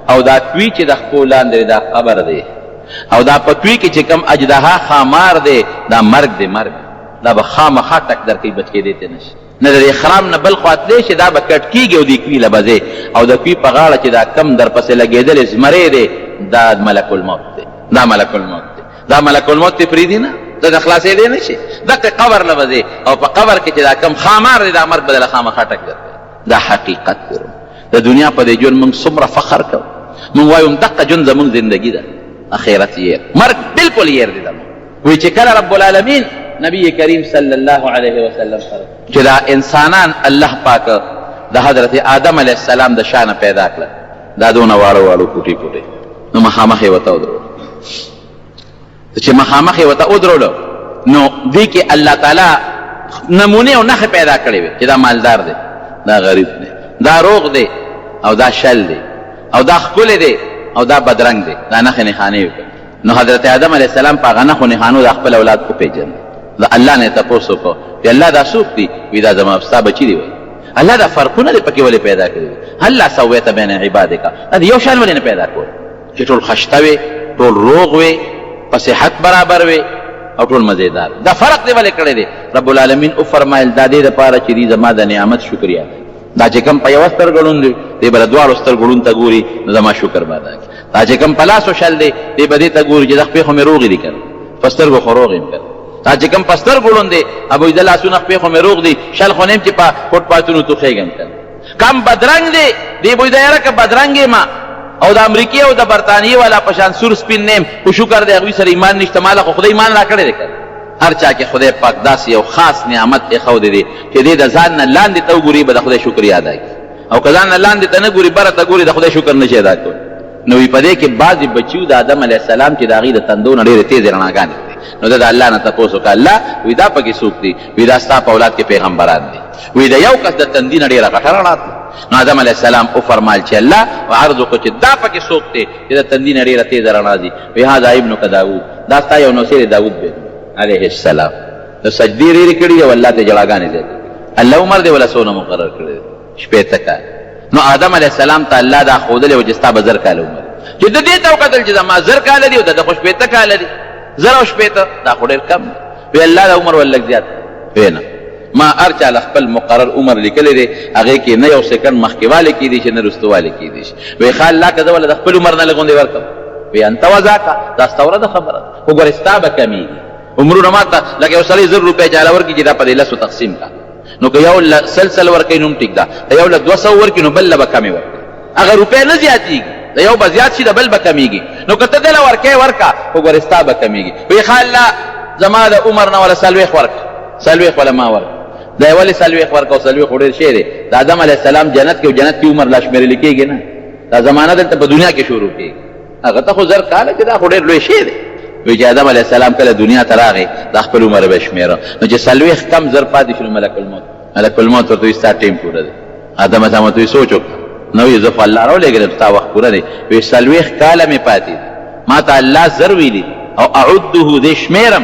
او دا کوي چې د خپو لاندې دا قبر دی، او دا په کوي کې چې کم اجدها خامار دی دا مرګ دی، مرګ دا به خامخا ټک در کوي، بچ کېدی ته نشي. نه د دې خرام نه بل خوا تلی شي، دا به کټ کېږي او د کوي له به ځې، او د کوي په غاړه چې دا کم در پسې لګېدلی زمری دی دا ملک الموت دی، دا ملک الموت دی، دا ملک الموت تی پرېږدي نه، دا د خلاصېدی نه شي. دقې قبر له به ځې، او په قبر کې چې دا کم خامار دی دا مرګ به دله خامخا ټک در کوي. دا حقیقت دی. د دنیا په دې ژوند موږ څومره فخر کوو، موږ وایو دقه ژوند زموږ زندګي ده، اخرت ير مرګ بالکل ير دي. وی چې کله رب العالمین نبی کریم صلی الله علیه وسلم سره چې دا انسانان الله پاک د حضرت آدم علیه السلام د شانه پیدا کړل، دا دونه واړه واړه کوټي کوټي، نو مخامخ یې ورته ودرول. چې مخامخ یې ورته ودرول نو دې کې الله تعالی نمونه او نښې پیدا کړې وې چې دا مالدار دی، دا غریب دی، دا روغ دی او دا شل دی، او دا ښکلی دی او دا بدرنګ دی، دا نښې نښانې وکړې. نو حضرت آدم علیه السلام په هغه نښو نښانو د خپل اولاد وپېژند. د الله نه یې تپوس وکړو چې الله دا څوک دي؟ وي دا زما ستا بچي دي. وایي الله دا فرقونه دې پکې ولې پیدا کړي دي؟ هلا سویت بین عبادک، دا یو شان ولې نه پیدا کړو چې ټول خشته وي، ټول روغ وي، په صحت برابر وي او ټول مزیدار. دا فرق دې ولې کړی دی؟ رب العالمین وفرمایل دا دې دپاره چې دې زما د نعمت شکریا کوي. دا چې کوم په یوه سترګه ړوند دی دې به د دواړو سترګو ړوند ته ګوري نو زما شکر به ادا کړي. دا چې کوم په لاسو شل دی دې به دې ته ګوري چې د خپې خو مې روغې دي که نه، په سترګو خو روغ یم که نه. دا چې کوم په سترګو ړوند دی ابوی د لاسونه خپې خو مې روغ دي، شل خو نه یم چې په فوټ پاتونو توښېږم که نه. کم بدرنګ دی دې بوی د یاره که بدرنګ یم او د امریکای او د برطانیې والا په شان سور سپین نیم خو شکر دی هغوی سره ایمان نشته ماله خو خدای ایمان را کړی دی که هر چا کې خدای پاک داسې یو خاص نعمت ایښودی دی چې دی د ځان نه لاندې ته وګوري به د خدای شکر ادا کړي او که ځان نه لاندې ته نه ګوري بره ته ګوري د خدای شکر نشي ادا کولی نو وی په دې کې بعضې بچیو د آدم علیه السلام چې د هغې د تندو نه ډېرې تیزې رڼاګانې دي نو ده د الله نه تپوس وکړه الله وی دا پکې څوک دي وی دا ستا په اولاد کې پیغمبران دي وی د یو کس د تندي نه ډېره غټه رڼا ده نو آدم علیه السلام وفرمایل چې الله عرض وکړو چې دا پکې څوک دی چې د تندي نه ډېره تیزه رڼا دي وی هذا ابنک داود دا ستا یو نوسیر داود دی علیه السلام د سجدې ډېرې کړي او الله ته جړاګانې زیاتې الله عمر دی ولا څونه مقرر کړی دی شپېته کاله نو آدم علیه السلام ته الله دا ښودلی و چې ستا به زر کاله عمر چې د دې ته وکتل چې زما زر کاله دي او د خو شپېته کاله دي زر او شپېته دا خو ډېر کم دی وی الله دا عمر ول لږ زیات وی نه ما هر چا له خپل مقرر عمر لیکلی دی هغې کې نه یو سکند مخکې والی کیدی شي نه رستو والی کیدی شي وی ښه الله که زه وله د خپل عمر نه لږ غوندې ورکړم وی انت وذاکه دا ستا ورده خبره ده خو ګورې ستا به کمیږي عمرونه ما ته لکه یو سړی 1000 روپۍ چاله ورکړي چې دا په دې لسو تقسیم کا نو که یو سلسل ورکوي نو هم ټیک ده که یو له 200 ورکړي نو بل له به کمې ورکړي هغه روپۍ نه زیاتېږي د یو به زیات شي د بل به کمیږي نو که ته دله ورکې ورکه خو ګورې ستا به کمیږي وی ښه الله زما د عمر نه وله 40 ورکړه 40 وله ما ورکړه دا یې ولې 40 ورکړه او 40 خو ډېر شی دی د آدم علیه السلام جنت کې او جنت کې عمر لا شمېرلی کېږي نه دا زمانه دلته په دنیا کې شروع کېږي هغه ته خو زر کاله چې دا خو ډېر لوی شی دی وی چې آدم علیه السلام کله دنیا ته راغی دا خپل عمر به شمېره نو چې 40 کم زر پاتې شو ملک الموت ملک الموت ورته وایي ستا ټیم پوره دی آدم علیه السلام ورته وایي سوچ وکړه نو یې زه خو الله راولېږلم ستا وخت پوره دی وی 40 کاله مې پاتې دي ما ته الله زر ویلي او اعده دې شمېرم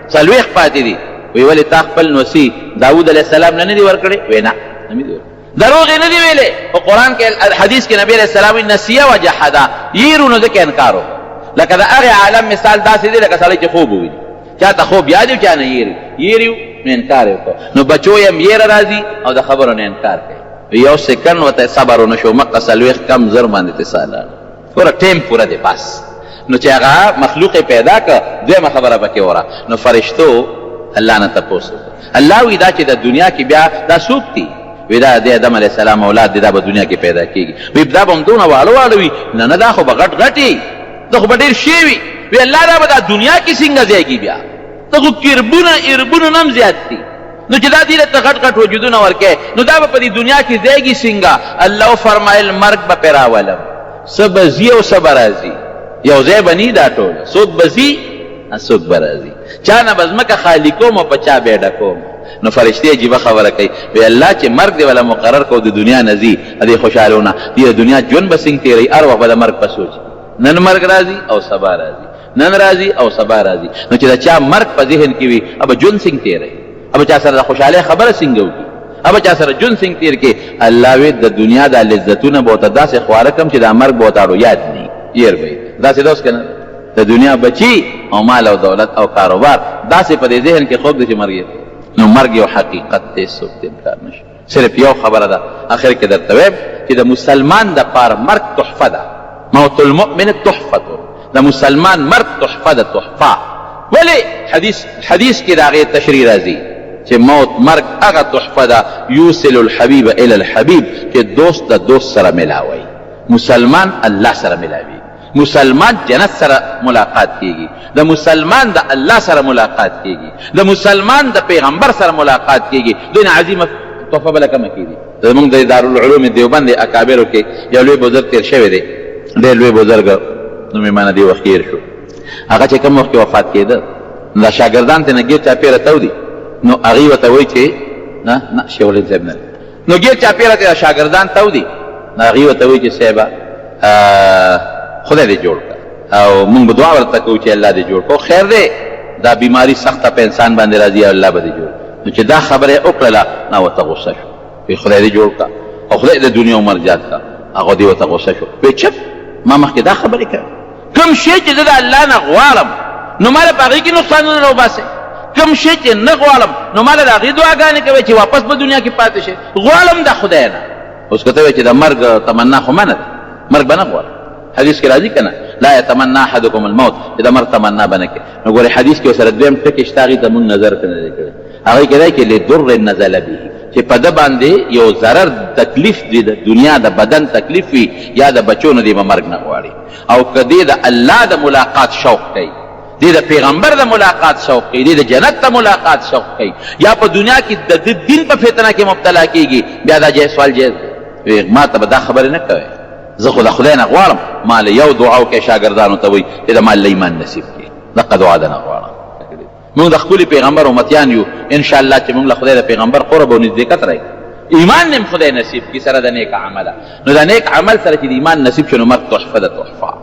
40 پاتې دي وی ولې تا خپل نوسي داود علیه السلام نه دي ورکړې وی نه نه مې دي دروغ یې نه دي ویلې په قرآن کې حدیث کې نبی علیه السلام نسیه وجحده یېرو نو ځکه انکار وکړو لکه د هغې عالم مثال داسې دی لکه سړی چې خوب وویني چا ته خوب یاد وي چا نه یېري نو انکار یې وکړو نو بچو یې هم یېره راځي او د خبرو نه انکار کوي یو سکند ورته صبر ونه شو مقه 40 کم زر باندې اتصالات پوره ټیم پوره دی بس نو چې هغه مخلوق پیدا که دویمه خبره پکې وره نو فرشتو الله نه تپوس وکړه الله وی دا چې د دنیا کې بیا دا څوک دي وی دا د آدم علیه السلام اولاد دی دا به دنیا کې پیدا کېږي وی دا به هم دونه واړه واړه وي نه نه دا خو به غټ غټ وي دا خو به ډېر شی وي وی الله دا به دا دنیا کې څنګه ځای کي بیا دا خو کربونه اربونه نه هم زیات دي نو چې دا دې ته غټ غټ وجودونه ورکې نو دا به په دې دنیا کې ځایږي څنګه الله وفرمایل مرګ به پرې راولم څه به ځي او څه به راځي یو ځای به ني دا ټوله څوک به ځي څوک به راځي چا نه به ځمکه خالي کوم او په چا به یې ډکوم نو فرشتې عجیبه خبره کوي وی الله چې مرګ دې ولا مقرر کو د دنیا نه ځي دې خوشحالونه دې دنیا ژوند به څنګه تېروي هر وخت به د مرګ په سوچ نن مرګ راځي او سبا راځي نن راځي او سبا راځي نو چې دا چا مرګ په ذهن کې وي अब ژوند څنګه تېروي अब چا سره د خوشحالۍ خبره څنګه وکړي अब چا سره ژوند څنګه تېر کړي الله وی د دنیا د لذتونه به ورته داسې خواره کړم چې دا مرګ به ورته اړو یاد نه ير به داسې دوست که نه د دنیا بچي او مال او دولت او کاروبار داسې په دې ذهن کې خوب دی چې مرګ نو مرګ یو حقیقت دی څوک ته انکار نشي صرف یو خبره ده اخر کې درته وایم چې د مسلمان د پاره مرګ تحفه ده موت المؤمن تحفه د مسلمان مرګ تحفه ده تحفه ولی حدیث کې دا غي تشریح راځي چې موت مرګ هغه تحفه ده یوصل الحبیب الى الحبیب چې دوست د دوست سره ملاوي مسلمان الله سره ملاوي مسلمان جنت سره ملاقات کیږي د مسلمان د الله سره ملاقات کیږي د مسلمان د پیغمبر سره ملاقات کیږي دونه عظیمه تحفه بل کم کیږي زمونږ د دارالعلوم دیوبند اکابرو کې یو لوی بزرګ تیر شوی دی ډېر لوی بزرګ نو مېمانه دی وخت تیر شو هغه چې کوم وخت وفات کېده دا شاګردان ته نه ګیر چاپېره تودي نو هغې ورته وایي چې نه شیخ صاحب نه نو ګیر چاپېره ته شاګردان تودي نو هغې ورته وایي چې صاحبه خدای دې جوړ کړه او موږ به دعا ورته کوو چې الله دې جوړ کړو خیر دی دا بیماري سخته په انسان باندې راځي او الله به دې جوړ نو چې دا خبره یې وکړله نه ورته غصه شو وی خدای دې جوړ کړه او خدای د دنیا عمر زیات کړه هغه دې ورته غصه شو وی چپ ما مخکې دا خبرې کړې کوم شی چې زه د الله نه غواړم نو ما له په هغې کې نقصانونه راوباسئ کوم شی چې نه غواړم نو ما له د هغې دعاګانې کوئ چې واپس به دنیا کې پاتې شي غواړم د خدای نه اوس که ته وایې چې د مرګ تمنا خو منه ده مرګ به نه غواړم حدیث کې راځي کنه لا يتمنى احدكم الموت اذا مرض تمنا بنکه نو ګوره حدیث کې سره دویم ټکی شته هغې ته مونږ نظر ته نه دی کړی هغې کې دی چې لضر نزل به چې په ده باندې یو ضرر تکلیف دی د دنیا د بدن تکلیف وي یا د بچو نه دی به مرګ نه غواړي او که دی د الله د ملاقات شوق کوي دی د پیغمبر د ملاقات شوق کوي دی د جنت د ملاقات شوق کوي یا په دنیا کې د دین په فتنه کې مبتلا کیږي بیا دا جای سوال جایز دی ما ته به دا خبرې نه کوي زه خو د خدای نه غواړم ما له یو دعا وکړئ شاګردانو ته وایي چې د ما له ایمان نصیب کړي دغه دعا ده نه غواړم موږ د خپل پیغمبر امتیان یو ان شاء الله چې موږ له خدای د پیغمبر قرب او نزدېکت راکړي ایمان نیم خدای نصیب کی سره د نیک عمله نو د نیک عمل سره چې د ایمان نصیب شو نو مرګ تحفه ده تحفه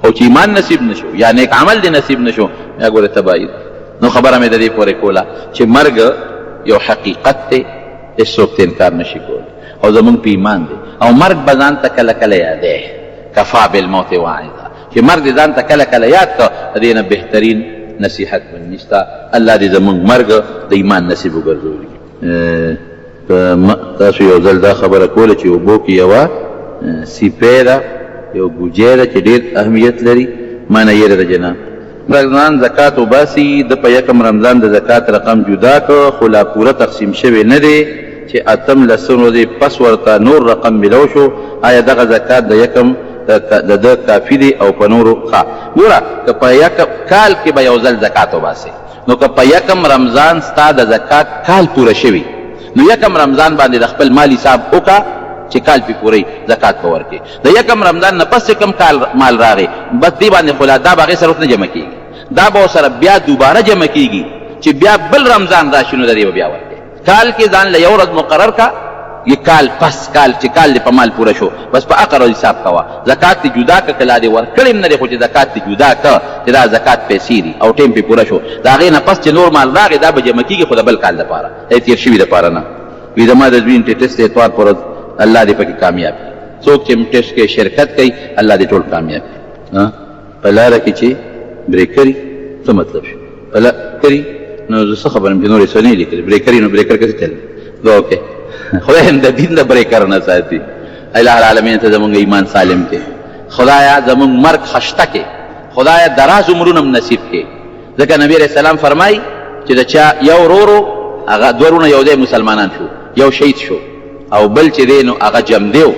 او چې ایمان نصیب نشو یا نیک عمل دې نصیب نشو یا ګوره تباهي نو خبره مې د دې پورې کوله چې مرګ یو حقیقت دی هېڅوک ته انکار نشي کولی او زمونږ په ایمان دی او مرګ به ځان ته کله کله یادی کفا بالموت واعظا چې مرګ دې ځان ته کله کله یاد کړه د دې نه بهترین نصیحت بل نشته الله دې زمونږ مرګ د ایمان نصیب وګرځولي تاسو یو ځل دا خبره کوله چې اوبو کې یوه سیپی ده یو ګوجی ده چې ډېر اهمیت لري ما نه یېره ده جناب رمضان زکات وباسي د په یکم رمضان د زکات رقم جدا کړ خو لا پوره تقسیم شوی نه دی چې اتم لسم ورځې پس ورته نور رقم ملو شو آیا دغه زکات د یکم د ده کافي دی او په نورو ښه ګوره که په یکم کال کې به یو ځل زکات وباسې نو که په یکم رمضان ستا د زکات کال پوره شوي نو یکم رمضان باندې د خپل مال حساب وکړه چې کال پې پوره زکات به ورکړې د یکم رمضان نه پس چې کوم کال مال راغی بس دې باندې خو لا دا به هغې سره اوس نه جمع کېږي دا به ورسره بیا دوباره جمع کېږي چې بیا بل رمضان راشي نو د دې به بیا ورکړې کال کې ځان له یو ورځ مقرر کا یہ کال پس کال چې کال دې په مال پوره شو بس په عقل حساب کوه زکات دې جدا که که لا دې ورکړې نه دی خو چې زکات دې جدا که چې دا زکات پیسې دي او ټیم پې پوره شو د هغې نه پس چې نور مال راغی دا به جمع کېږي خو د بل کال دپاره دا تېر شوي دپاره نه وي زما د زوی ټېسټ اتوار پر ورځ الله دې پکې کامیاب کړي څوک چې ټېسټ کې شرکت کوي الله دې ټول کامیاب کړي په لاره کې چې بریکري څه مطلب شو په لاره کړي نو زه څه خبرم چې نورې څه نه لیکلي بریکري نو بریکر کسې چل دعا وکړئ خدای هم د دین د بریکر نه ساتي اله العالمین ته زمونږ ایمان سالم کې خدایا زمونږ مرګ خشته کې خدایا دراز عمرونه هم نصیب کې ځکه نبی علیه السلام فرمایي چې د چا یو ورورو هغه دوه ورونه یو ځای مسلمانان شو یو شهید شو او بل چې دی نو هغه جمدی و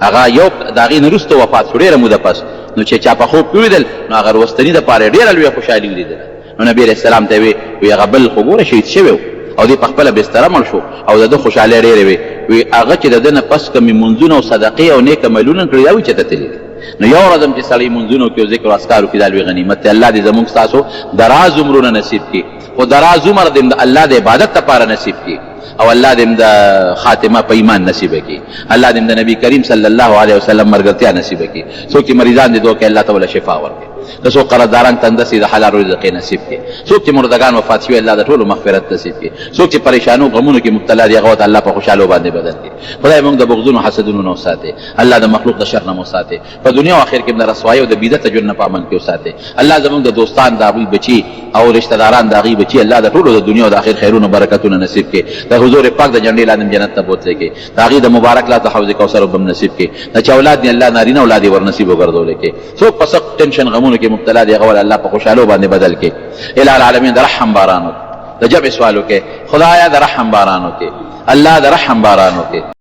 هغه یو د هغې نه وروسته وفات شو ډېره موده پس نو چې چا په خوب کې ولیدل نو هغه وروستني دپاره ډېره لویه خوشحالي ولیدله نو نبي علیه السلام ته وی هغه بل خو ګوره شهید شوی و او دی په خپله بستره مړ شو او د ده خوشحالۍ ډېرې وې وی هغه چې د ده نه پس کومې منځونه او صدقې او نیک عملونه کړي دا وي چې ته تللی دی نو یو ورځ هم چې سړی منځونو کې او ذکر او اذکارو کې دا لوی غنیمت دی الله دې زموږ ستاسو دراز عمرونه نصیب کړي خو دراز عمر دې د الله د عبادت لپاره نصیب کړي او الله دې د خاتمه په ایمان نصیب کړي الله دې د نبی کریم صلی الله علیه وسلم مرګرتیا نصیب کړي څوک چې مریضان دي دوی کې الله تعالی شفا ورکړي د څوک قرضداران تنده سي د حلال رزق نصیب کړي څوک چې مردگان وفات شوي الله د ټولو مغفرت نصیب کړي څوک چې پریشانو غمونو کې مبتلا دي هغه ته الله په خوشحالو باندې بدل کړي خدای موږ د بغضونو حسدونو نه وساتي الله د مخلوق د شر نه وساتي په دنیا او آخرت کې د رسوایي او د بدعت جن نه پامن کې وساتي الله زموږ د دوستان د هغوی بچي او رشتہ داران د هغوی بچي الله د ټولو د دنیا او د آخرت خیرونو برکتونه نصیب کړي د حضور پاک د جنډې لاندې جنت ته بوتلی کړي د هغې د مبارک لاس د حوض کوثر وبم نصیب کړي د چا اولاد دي الله نارینه اولاد یې ورنصیب وګرځولی کړي څوک په سخت ټینشن غمونو کې مبتلا دي هغه الله په خوشحالو باندې بدل کړي اله العالمین د رحم باران وکړي د جب سوال وکړي خدایا د رحم باران وکړي الله د رحم باران وکړي